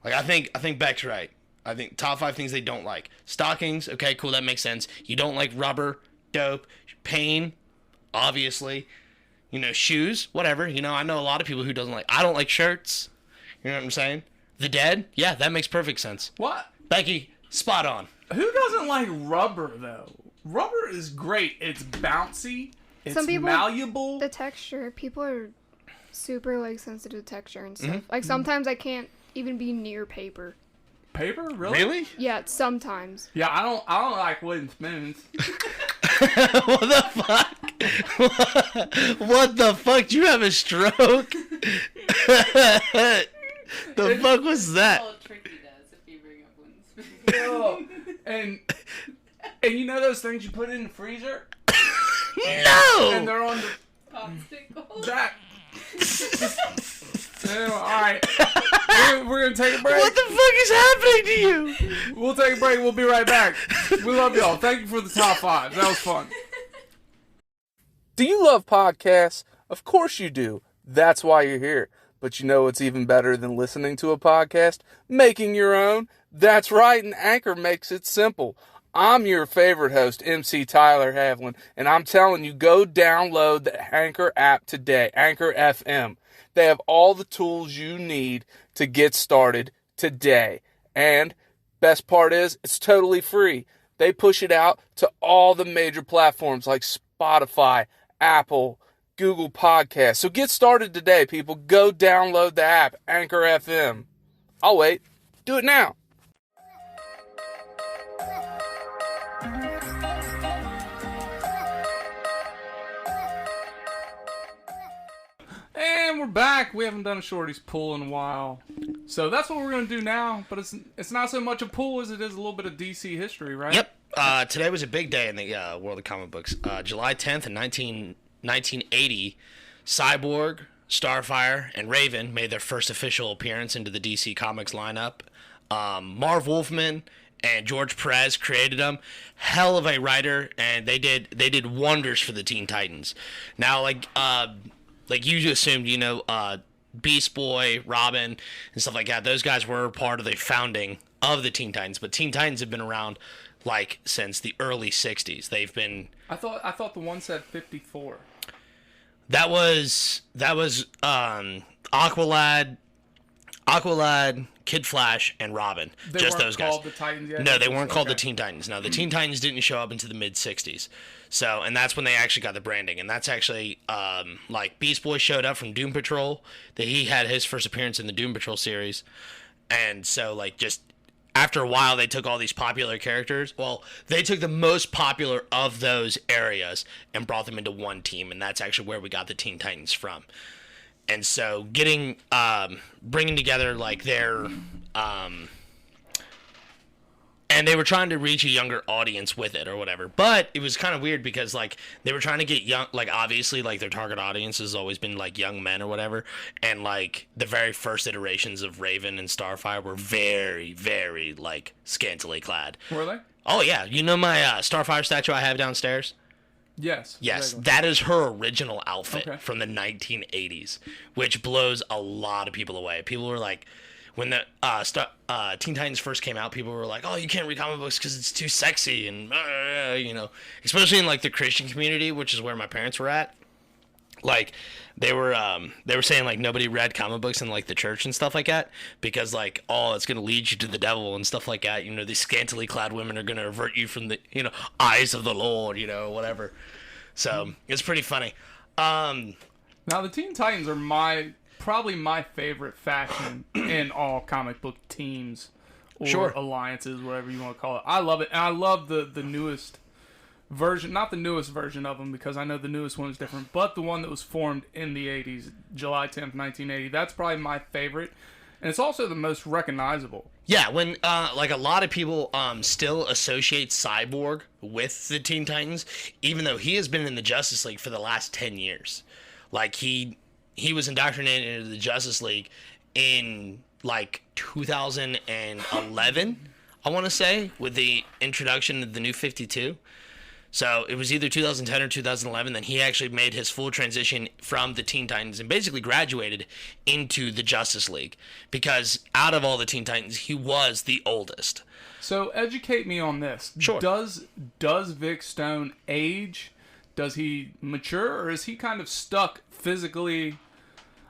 Like, I think Beck's right. I think top 5 things they don't like. Stockings. Okay, cool. That makes sense. You don't like rubber. Dope. Pain. Obviously. You know, shoes. Whatever. You know, I know a lot of people who doesn't like. I don't like shirts. You know what I'm saying? The Dead. Yeah, that makes perfect sense. What? Becky, spot on. Who doesn't like rubber, though? Rubber is great. It's bouncy. It's Some people- malleable. The texture, people are super like sensitive to texture and stuff. Mm-hmm. Like sometimes I can't even be near paper. Paper? Really? Really? Yeah, sometimes. Yeah, I don't like wooden spoons. What the fuck? What the fuck? Do you have a stroke? The fuck was that? All Tricky does if you bring up wooden spoons. and you know those things you put in the freezer? No! And they're on the Popsicle. that. Anyway, all right, we're gonna take a break. What the fuck is happening to you? We'll take a break. We'll be right back. We love y'all. Thank you for the top 5. That was fun. Do you love podcasts? Of course you do. That's why you're here. But you know what's even better than listening to a podcast? Making your own. That's right, and Anchor makes it simple. I'm your favorite host, MC Tyler Havlin, and I'm telling you, go download the Anchor app today, Anchor FM. They have all the tools you need to get started today. And best part is, it's totally free. They push it out to all the major platforms like Spotify, Apple, Google Podcasts. So get started today, people. Go download the app, Anchor FM. I'll wait. Do it now. And we're back. We haven't done a Shorty's pool in a while. So that's what we're going to do now. But it's not so much a pool as it is a little bit of DC history, right? Yep. Today was a big day in the world of comic books. July 10th in 1980, Cyborg, Starfire, and Raven made their first official appearance into the DC Comics lineup. Marv Wolfman and George Perez created them. Hell of a writer, and they did wonders for the Teen Titans. Now, like you assumed, Beast Boy, Robin, and stuff like that. Those guys were part of the founding of the Teen Titans, but Teen Titans have been around since the early '60s. They've been. I thought the one said 54. That was Aqualad, Kid Flash, and Robin. They just weren't those guys. called the Titans yet? No, they weren't called the Okay. Teen Titans. No, the Teen Titans didn't show up into the mid '60s. So, and that's when they actually got the branding, and that's actually Beast Boy showed up from Doom Patrol. That he had his first appearance in the Doom Patrol series, and so just after a while, they took all these popular characters. Well, they took the most popular of those areas and brought them into one team, and that's actually where we got the Teen Titans from. And so, bringing together their, and they were trying to reach a younger audience with it or whatever. But it was kind of weird because they were trying to get young, obviously their target audience has always been young men or whatever. And the very first iterations of Raven and Starfire were very, very scantily clad. Were they? Oh yeah, my Starfire statue I have downstairs? Yes. Yes, exactly. that is her original outfit Okay. from the 1980s, which blows a lot of people away. People were like, when the Teen Titans first came out, people were like, "Oh, you can't read comic books because it's too sexy," and especially in the Christian community, which is where my parents were at. They were saying nobody read comic books in the church and stuff like that because it's gonna lead you to the devil and stuff like that. These scantily clad women are gonna avert you from the eyes of the Lord, whatever. So it's pretty funny. Now the Teen Titans are probably my favorite faction in all comic book teams or Sure. alliances, whatever you want to call it. I love it, and I love the newest version, not the newest version of them because I know the newest one is different, but the one that was formed in the 80s, July 10th, 1980. That's probably my favorite, and it's also the most recognizable. Yeah, when a lot of people still associate Cyborg with the Teen Titans, even though he has been in the Justice League for the last 10 years. He was indoctrinated into the Justice League in 2011, I want to say, with the introduction of the New 52. So it was either 2010 or 2011 that he actually made his full transition from the Teen Titans and basically graduated into the Justice League because out of all the Teen Titans, he was the oldest. So educate me on this. Sure. Does Vic Stone age? Does he mature, or is he kind of stuck physically?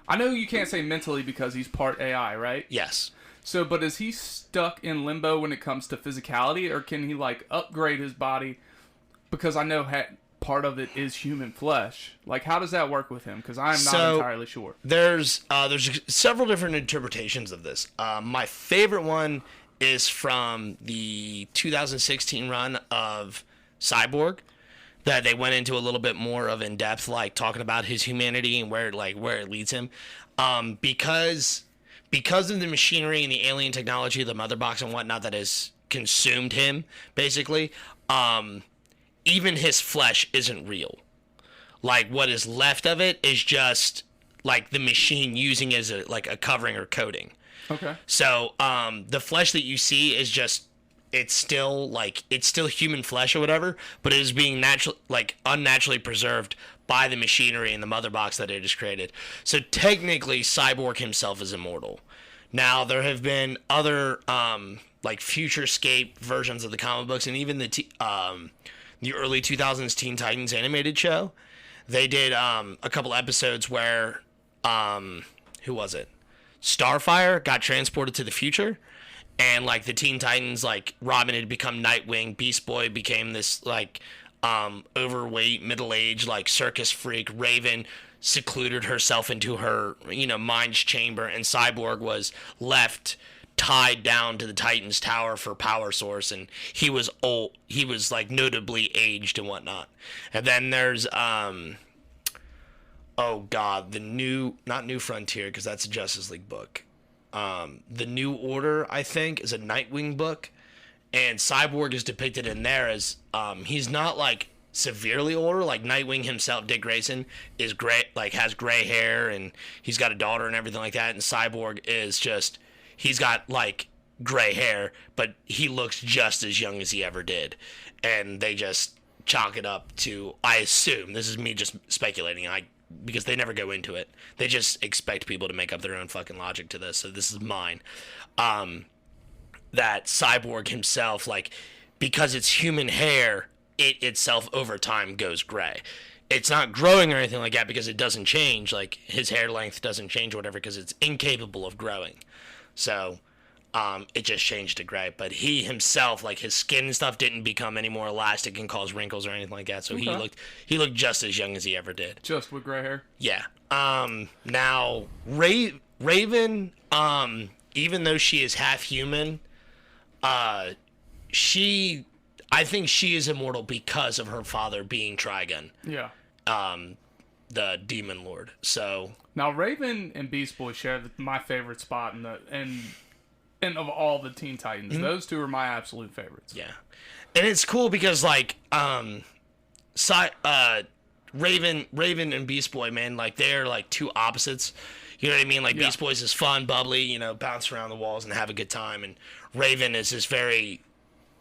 I know you can't say mentally because he's part AI, right? Yes. So, but is he stuck in limbo when it comes to physicality, or can he upgrade his body? Because I know part of it is human flesh. How does that work with him? Because I'm not entirely sure. There's several different interpretations of this. My favorite one is from the 2016 run of Cyborg, that they went into a little bit more of in depth, talking about his humanity and where it leads him, because because of the machinery and the alien technology, the mother box and whatnot that has consumed him, basically, even his flesh isn't real. Like, what is left of it is just like the machine using as a covering or coating. Okay. So the flesh that you see is just, it's still human flesh or whatever, but it is being unnaturally preserved by the machinery and the mother box that it has created. So technically, Cyborg himself is immortal. Now, there have been other futurescape versions of the comic books, and even the early 2000s Teen Titans animated show. They did a couple episodes where who was it? Starfire got transported to the future, and like the Teen Titans, like Robin had become Nightwing, Beast Boy became this overweight, middle-aged circus freak. Raven secluded herself into her mind's chamber, and Cyborg was left tied down to the Titans Tower for power source, and he was old. He was notably aged and whatnot. And then there's not New Frontier, because that's a Justice League book. The New Order, I think, is a Nightwing book, and Cyborg is depicted in there as he's not severely older. Like Nightwing himself, Dick Grayson, is gray, has gray hair, and he's got a daughter and everything like that. And Cyborg is just, he's got gray hair, but he looks just as young as he ever did. And they just chalk it up to, I assume, this is me just speculating, because they never go into it. They just expect people to make up their own fucking logic to this. So this is mine. That Cyborg himself, because it's human hair, it itself over time goes gray. It's not growing or anything like that because it doesn't change. His hair length doesn't change or whatever because it's incapable of growing. So it just changed to gray. But he himself, his skin and stuff didn't become any more elastic and cause wrinkles or anything like that. So Okay. he looked just as young as he ever did. Just with gray hair. Yeah. Now Raven, even though she is half human, I think she is immortal because of her father being Trigon, Yeah. the Demon Lord. So Now Raven and Beast Boy share my favorite spot in and of all the Teen Titans. Those two are my absolute favorites. yeah, and it's cool because Raven and Beast Boy, man, they're two opposites. You know what I mean? Yeah. Beast Boy's is fun, bubbly, bounce around the walls and have a good time, and Raven is this very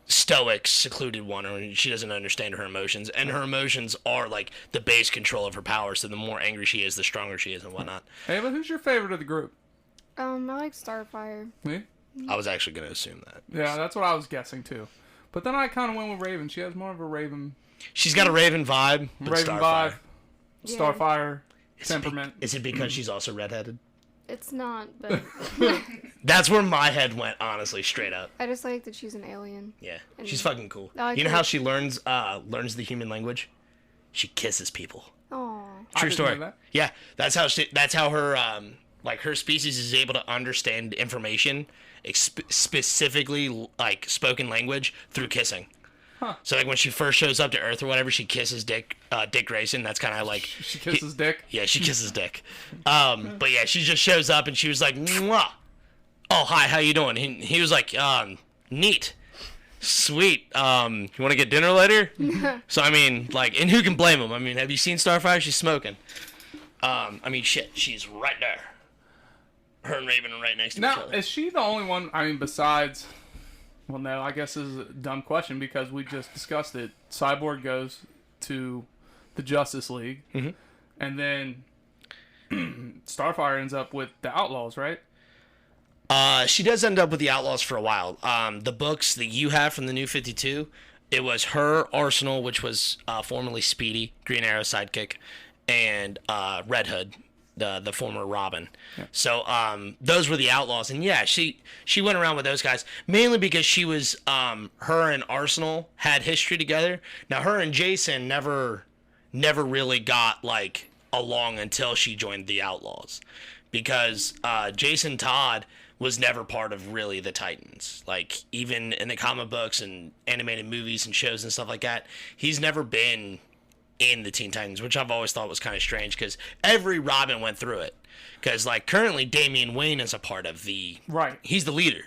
stoic, secluded one, and she doesn't understand her emotions, and her emotions are the base control of her power. So the more angry she is, the stronger she is, and whatnot. Hey, but who's your favorite of the group? I like Starfire. Me? I was actually going to assume that. Yeah, that's what I was guessing too. But then I kind of went with Raven. She has more of a Raven She's got a Raven vibe, but Raven Starfire. vibe, Yeah. Starfire Is it temperament. Is it because she's also redheaded? It's not, but That's where my head went, honestly, straight up. I just like that she's an alien. Yeah, she's fucking cool. I like You know her- how she learns the human language? She kisses people. Aw. I True didn't story. know that. Yeah, that's how her her species is able to understand information, specifically spoken language, through kissing. Huh. So when she first shows up to Earth or whatever, she kisses Dick Grayson. That's kind of how She kisses Dick. yeah, she kisses Dick. But yeah, she just shows up and she was like, "Mwah. Oh, hi, how you doing?" He was like, neat. Sweet. You want to get dinner later? So, I mean, and who can blame him? I mean, have you seen Starfire? She's smoking. I mean, shit, she's right there. Her and Raven are right next to each Now, other. is she the only one? I mean, besides. Well, no, I guess this is a dumb question because we just discussed it. Cyborg goes to the Justice League, and then Starfire ends up with the Outlaws, right? She does end up with the Outlaws for a while. The books that you have from the New 52, it was her, Arsenal, which was formerly Speedy, Green Arrow sidekick, and Red Hood, the former Robin. Yeah. So those were the Outlaws, and yeah, she went around with those guys mainly because she was her and Arsenal had history together. Now her and Jason never really got along until she joined the Outlaws, because Jason Todd was never part of really the Titans. Even in the comic books and animated movies and shows and stuff like that, he's never been in the Teen Titans, which I've always thought was kind of strange because every Robin went through it. Because like currently Damian Wayne is a part of the Right. He's the leader,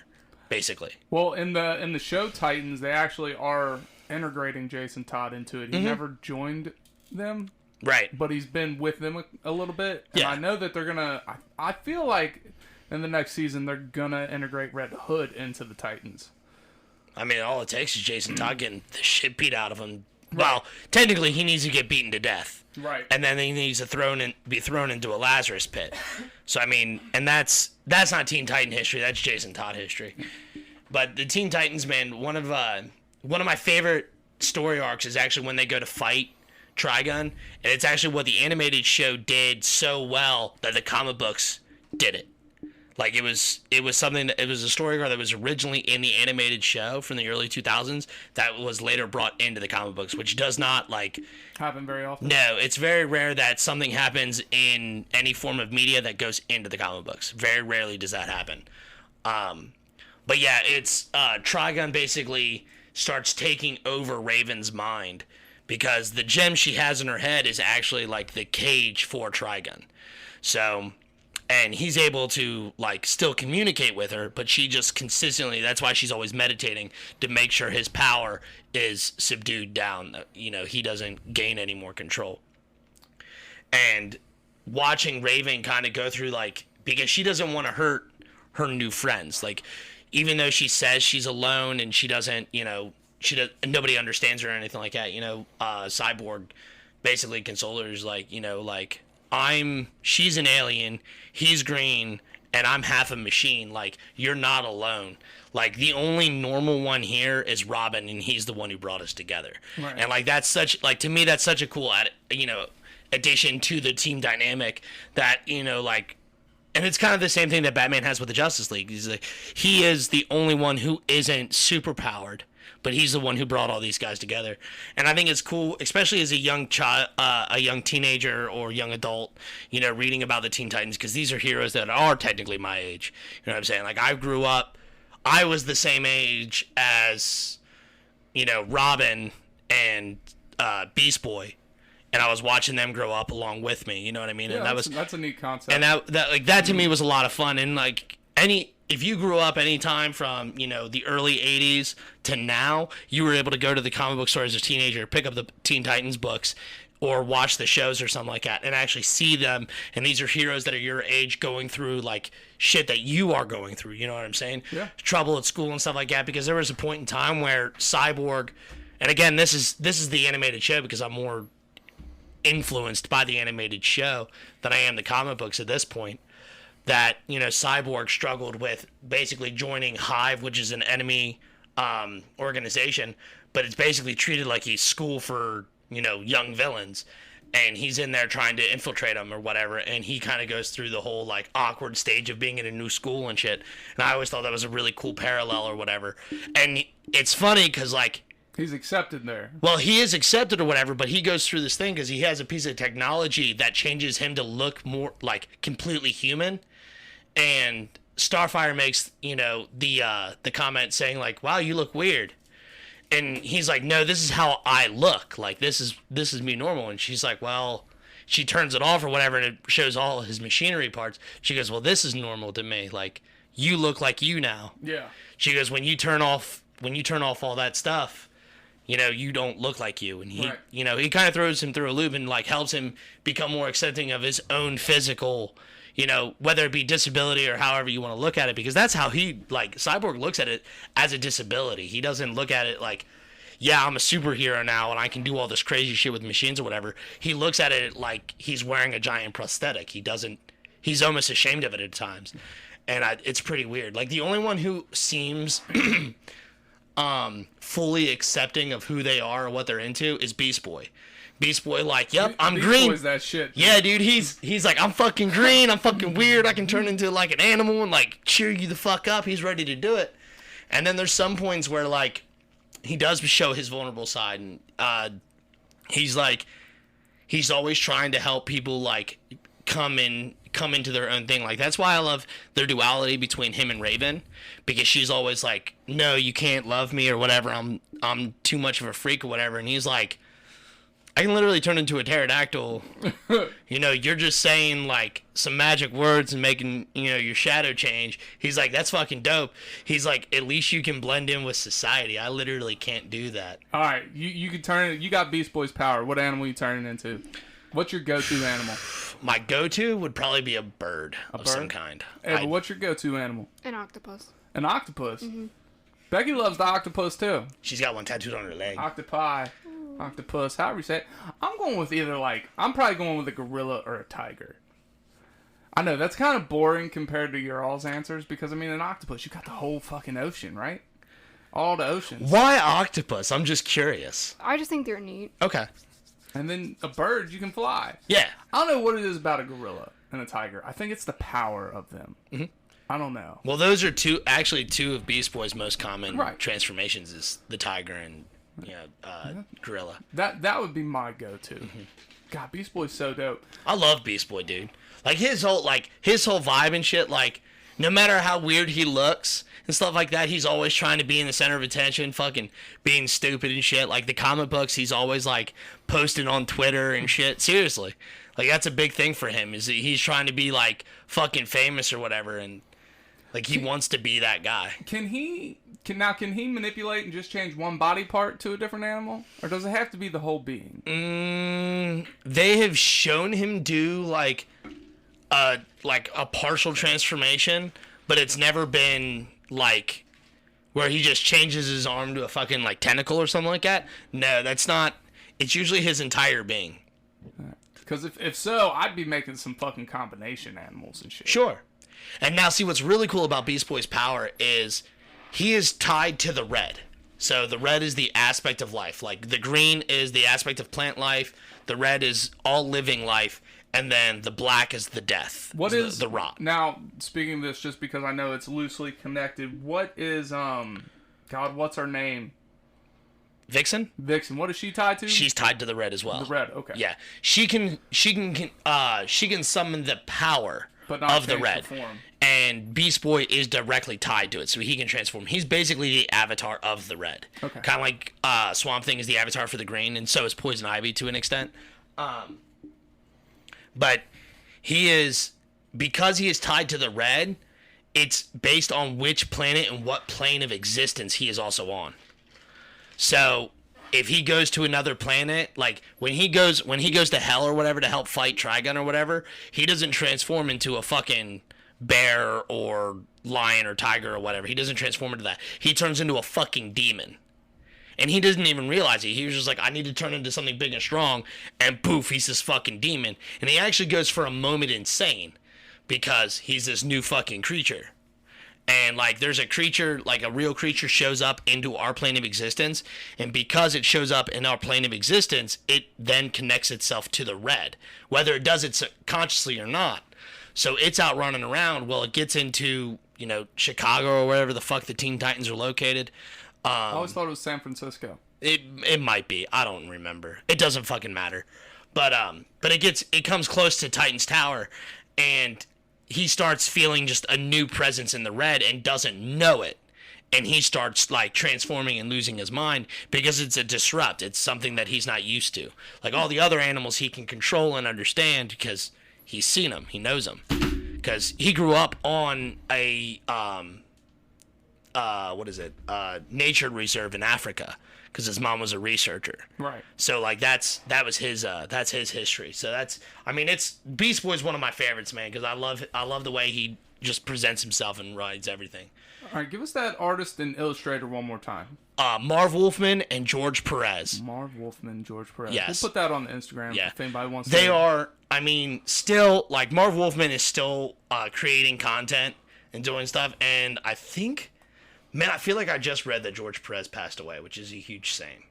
basically. Well, in the show Titans, they actually are integrating Jason Todd into it. He never joined them, Right. but he's been with them a little bit. And Yeah. I know that they're gonna. I feel like in the next season they're gonna integrate Red Hood into the Titans. I mean, all it takes is Jason Todd getting the shit beat out of him. Well, technically, he needs to get beaten to death. Right. And then he needs to be thrown into a Lazarus pit. So, I mean, and that's not Teen Titan history. That's Jason Todd history. But the Teen Titans, man, one of my favorite story arcs is actually when they go to fight Trigun. And it's actually what the animated show did so well that the comic books did it. Like, it was something that, it was a story arc that was originally in the animated show from the early 2000s that was later brought into the comic books, which does not, like... Happen very often. No, it's very rare that something happens in any form of media that goes into the comic books. Very rarely does that happen. But yeah, it's... Trigun basically starts taking over Raven's mind because the gem she has in her head is actually, like, the cage for Trigun. So... And he's able to, like, still communicate with her, but she just consistently, that's why she's always meditating, to make sure his power is subdued down. You know, he doesn't gain any more control. And watching Raven kind of go through, like, because she doesn't want to hurt her new friends. Like, even though she says she's alone and she doesn't, you know, nobody understands her or anything like that, you know, Cyborg basically consoles her, is like, you know, like, she's an alien, he's green, and I'm half a machine. Like, you're not alone. Like, the only normal one here is Robin, and he's the one who brought us together. Right. And, like, that's such, like, to me, that's such a cool, you know, addition to the team dynamic that, you know, like, and it's kind of the same thing that Batman has with the Justice League. He's like, he is the only one who isn't superpowered, but he's the one who brought all these guys together. And I think it's cool, especially as a young child, a young teenager or young adult, you know, reading about the Teen Titans, because these are heroes that are technically my age. You know what I'm saying? Like, I grew up, I was the same age as, you know, Robin and Beast Boy, and I was watching them grow up along with me. You know what I mean? Yeah, And that's a neat concept. and that to me was a lot of fun. And like if you grew up any time from, you know, the early 80s to now, you were able to go to the comic book store as a teenager, pick up the Teen Titans books, or watch the shows or something like that, and actually see them. And these are heroes that are your age going through, like, shit that you are going through. You know what I'm saying? Yeah. Trouble at school and stuff like that. Because there was a point in time where Cyborg, and again, this is the animated show because I'm more influenced by the animated show than I am the comic books at this point. That, you know, Cyborg struggled with basically joining Hive, which is an enemy organization, but it's basically treated like he's school for, you know, young villains, and he's in there trying to infiltrate them or whatever, and he kind of goes through the whole, like, awkward stage of being in a new school and shit, and I always thought that was a really cool parallel or whatever. And it's funny because, like, He's accepted there. well, he is accepted or whatever, but he goes through this thing because he has a piece of technology that changes him to look more, like, completely human. And Starfire makes, you know, the comment saying, like, wow, you look weird. And he's like, no, this is how I look. Like, this is me normal. And she's like, well, she turns it off or whatever, and it shows all his machinery parts. She goes, well, this is normal to me. Like, you look like you now. Yeah. She goes, when you turn off all that stuff, you know, you don't look like you. And he, Right. you know, he kind of throws him through a loop and, like, helps him become more accepting of his own physical, you know, whether it be disability or however you want to look at it, because that's how he, like, Cyborg looks at it, as a disability. He doesn't look at it like, yeah, I'm a superhero now and I can do all this crazy shit with machines or whatever. He looks at it like he's wearing a giant prosthetic. He's almost ashamed of it at times. And it's pretty weird. Like, the only one who seems fully accepting of who they are or what they're into is Beast Boy. Beast Boy, like, yep, I'm Beast green. Boy's that shit. Yeah, dude, he's like, I'm fucking green, I'm fucking weird, I can turn into, like, an animal and, like, cheer you the fuck up. He's ready to do it. And then there's some points where, like, he does show his vulnerable side, and he's always trying to help people, like, come into their own thing. Like, that's why I love their duality between him and Raven, because she's always like, no, you can't love me or whatever, I'm too much of a freak or whatever, and he's like, I can literally turn into a pterodactyl. You know, you're just saying like some magic words and making, you know, your shadow change. He's like, that's fucking dope. He's like, at least you can blend in with society. I literally can't do that. All right, you can turn it. You got Beast Boy's power. What animal you turning into? What's your go-to animal? My go-to would probably be a bird of some bird? kind. Hey, but what's your go-to animal? An octopus. An octopus. Becky loves the octopus too. She's got one tattooed on her leg. Octopi, octopus, however you say it. I'm going with either I'm probably going with a gorilla or a tiger. I know that's kind of boring compared to your all's answers because I mean an octopus, you got the whole fucking ocean, right? All the oceans. Why octopus? I'm just curious. I just think they're neat. Okay. And then a bird, you can fly. Yeah. I don't know what it is about a gorilla and a tiger. I think it's the power of them. I don't know. Well, those are two of Beast Boy's most common Right. transformations is the tiger and gorilla. That would be my go-to. God, Beast Boy's so dope. I love Beast Boy, dude. Like his whole vibe and shit. Like no matter how weird he looks and stuff like that, he's always trying to be in the center of attention, fucking being stupid and shit. Like the comic books, he's always like posting on Twitter and shit. Seriously, like that's a big thing for him. Is that he's trying to be like fucking famous or whatever, and like he wants to be that guy. Can he manipulate and just change one body part to a different animal, or does it have to be the whole being? They have shown him do like a partial transformation, but it's never been like where he just changes his arm to a fucking like tentacle or something like that. No, that's not. It's usually his entire being. Because if so, I'd be making some fucking combination animals and shit. Sure. And now, see, what's really cool about Beast Boy's power is he is tied to the red. So the red is the aspect of life. Like the green is the aspect of plant life. The red is all living life. And then the black is the death. What is the rot? Now, speaking of this, just because I know it's loosely connected, what is God? What's her name? Vixen? Vixen. What is she tied to? She's tied to the red as well. The red. Okay. Yeah, she can summon the power But not of the change red. form. And Beast Boy is directly tied to it, so he can transform. He's basically the avatar of the red. Okay. Kind of like Swamp Thing is the avatar for the green, and so is Poison Ivy to an extent. But he is, because he is tied to the red, it's based on which planet and what plane of existence he is also on. So if he goes to another planet, like when he goes to hell or whatever to help fight Trigun or whatever, he doesn't transform into a fucking bear or lion or tiger or whatever. He doesn't transform into that. He turns into a fucking demon. And he doesn't even realize it. He was just like, I need to turn into something big and strong. And poof, he's this fucking demon. And he actually goes for a moment insane because he's this new fucking creature. And like there's a creature, like a real creature shows up into our plane of existence. And because it shows up in our plane of existence, it then connects itself to the red. Whether it does it consciously or not. So it's out running around. Well, it gets into, you know, Chicago or wherever the fuck the Teen Titans are located. I always thought it was San Francisco. It might be. I don't remember. It doesn't fucking matter. But it comes close to Titan's Tower, and he starts feeling just a new presence in the red and doesn't know it. And he starts like transforming and losing his mind because it's a disrupt. It's something that he's not used to. Like all the other animals he can control and understand because he's seen them. He knows them. Because he grew up on a nature reserve in Africa because his mom was a researcher. Right. So like that's his history. So it's Beast Boy's one of my favorites, man, because I love the way he just presents himself and rides everything. All right, give us that artist and illustrator one more time. Marv Wolfman and George Perez. Marv Wolfman, George Perez. Yes. We'll put that on the Instagram Yeah. if anybody wants They to. are, I mean, still like Marv Wolfman is still creating content and doing stuff, and I think. Man, I feel like I just read that George Perez passed away, which is a huge shame.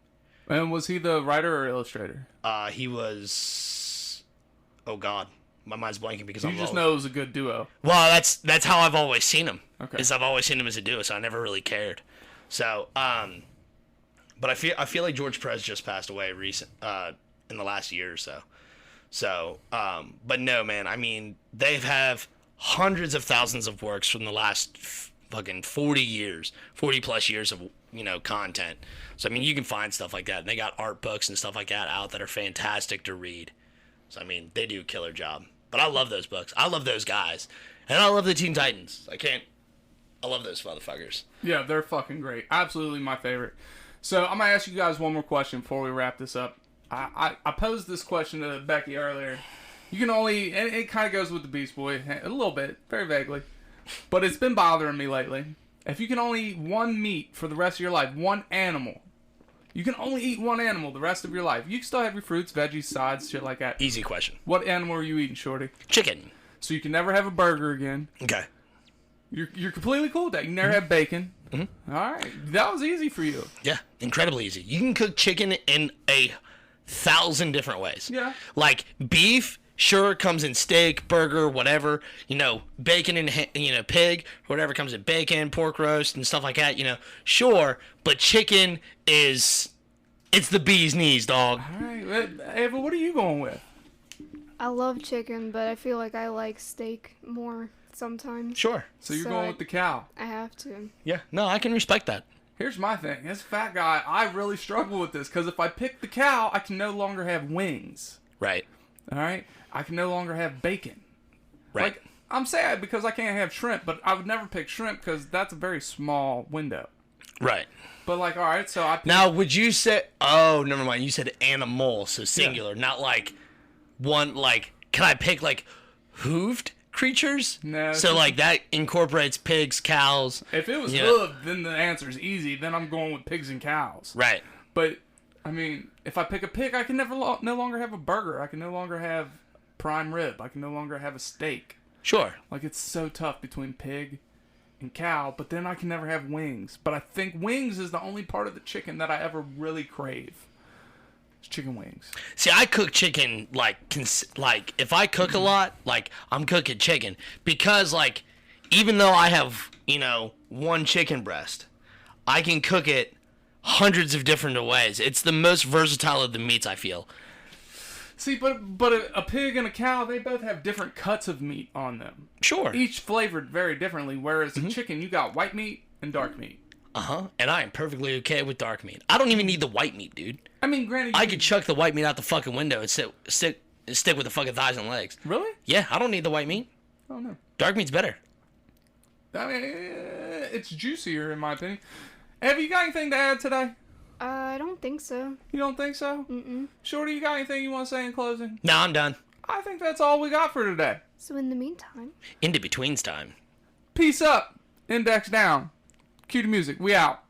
And was he the writer or illustrator? He was... Oh, God. My mind's blanking because You I'm just old. know it was a good duo. Well, that's how I've always seen him. Okay. Is I've always seen him as a duo, so I never really cared. So, but I feel like George Perez just passed away in the last year or so. So, but no, man. I mean, they have hundreds of thousands of works from the last fucking 40 plus years of, content. So, I mean, you can find stuff like that. And they got art books and stuff like that out that are fantastic to read. So, I mean, they do a killer job. But I love those books. I love those guys. And I love the Teen Titans. I love those motherfuckers. Yeah, they're fucking great. Absolutely my favorite. So I'm going to ask you guys one more question before we wrap this up. I posed this question to Becky earlier. You can only, and it kind of goes with the Beast Boy a little bit, very vaguely, but it's been bothering me lately. If you can only eat one meat for the rest of your life, one animal, you can only eat one animal the rest of your life. You can still have your fruits, veggies, sides, shit like that. Easy question. What animal are you eating, Shorty? Chicken. So you can never have a burger again. Okay. You're completely cool with that. You can never have bacon. Mm-hmm. All right. That was easy for you. Yeah, incredibly easy. You can cook chicken in 1,000 different ways. Yeah. Like beef, sure, comes in steak, burger, whatever. Bacon and pig, whatever comes in bacon, pork roast, and stuff like that. Sure, but chicken it's the bee's knees, dog. All right, Ava, what are you going with? I love chicken, but I feel like I like steak more sometimes. Sure. So you're going with the cow. I have to. Yeah. No, I can respect that. Here's my thing. As a fat guy, I really struggle with this because if I pick the cow, I can no longer have wings. Right. All right? I can no longer have bacon. Right. Like, I'm sad because I can't have shrimp, but I would never pick shrimp because that's a very small window. Right. But, like, all right, so I pick... Now, would you say... Oh, never mind. You said animal, so singular. Yeah. Not like one, like... Can I pick, like, hooved creatures? No. So, like, that incorporates pigs, cows... If it was hooved, then the answer's easy. Then I'm going with pigs and cows. Right. But, I mean, if I pick a pig, I can no longer have a burger. I can no longer have prime rib. I can no longer have a steak. Sure. Like, it's so tough between pig and cow, but then I can never have wings. But I think wings is the only part of the chicken that I ever really crave. It's chicken wings. See, I cook chicken, like if I cook a lot, like, I'm cooking chicken. Because, like, even though I have, one chicken breast, I can cook it hundreds of different ways. It's the most versatile of the meats, I feel. See, but a pig and a cow, they both have different cuts of meat on them. Sure. Each flavored very differently, whereas a chicken, you got white meat and dark meat. Uh-huh. And I am perfectly okay with dark meat. I don't even need the white meat, dude. I mean, granted... I could chuck the white meat out the fucking window and stick with the fucking thighs and legs. Really? Yeah, I don't need the white meat. Oh, no. Dark meat's better. I mean, it's juicier, in my opinion. Have you got anything to add today? I don't think so. You don't think so? Mm-mm. Shorty, you got anything you want to say in closing? No, I'm done. I think that's all we got for today. So in the meantime... Into betweens time. Peace up. Index down. Cue the music. We out.